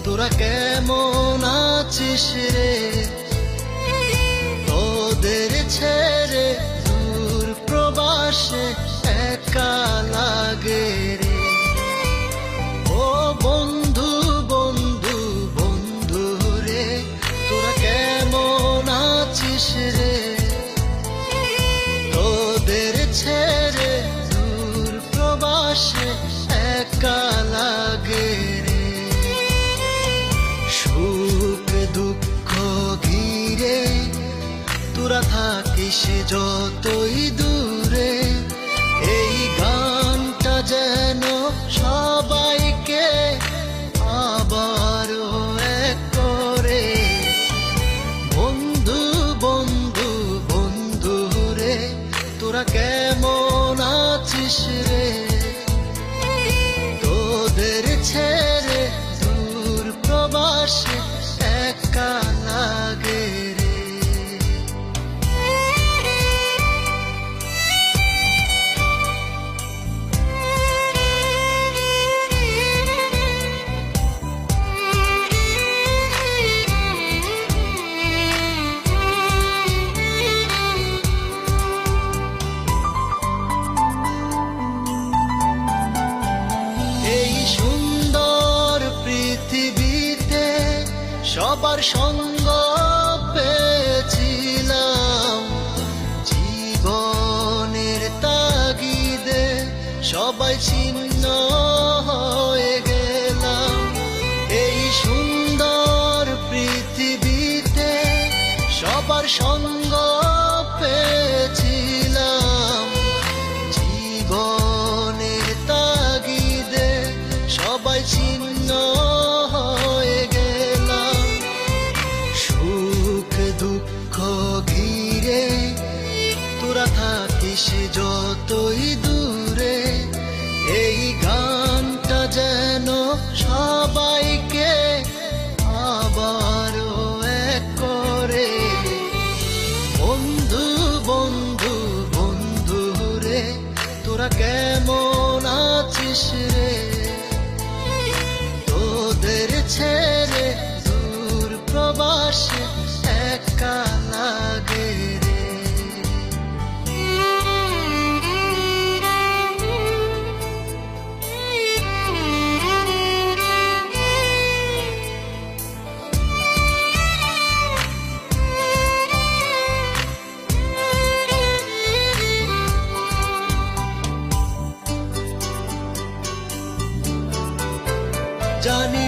তোরা কেমন আছিস রে, তোদের ছেড়ে দূর প্রবাসে একা লাগে রে। ও বন্ধু বন্ধু বন্ধু রে, তোরা কেমন আছিস রে, তোদের ছেড়ে দূর প্রবাসে একা লাগে রে। সুখ দুঃখ ঘিরে তোরা থাকিস যতই দূরে, এই গানটা যেন সবাইকে আবারও এক করে। বন্ধু বন্ধু বন্ধু রে, তোরা কেমন আছিস রে, তোদের ছেড়ে দূর প্রবাসে একা লাগে রে। এই সুন্দর পৃথিবীতে সবার সঙ্গ পেয়েছিলাম, জীবনের তাগিদে সবাই ছিন্ন হয়ে গেলাম। এই সুন্দর পৃথিবীতে সবার সঙ্গ পেয়েছিলাম, জীবনের তাগিদে সবাই ছিন্ন হয়ে গেলাম। সুখ দুঃখ ঘিরে তোরা থাকিস যতই দূরে, এই গানটা যেন সবাইকে আবারও এক করে। বন্ধু বন্ধু বন্ধু রে, তোরা কেমন আছিস রে, তোদের ছেড়ে দূর প্রবাসে একা লাগে রে। জানি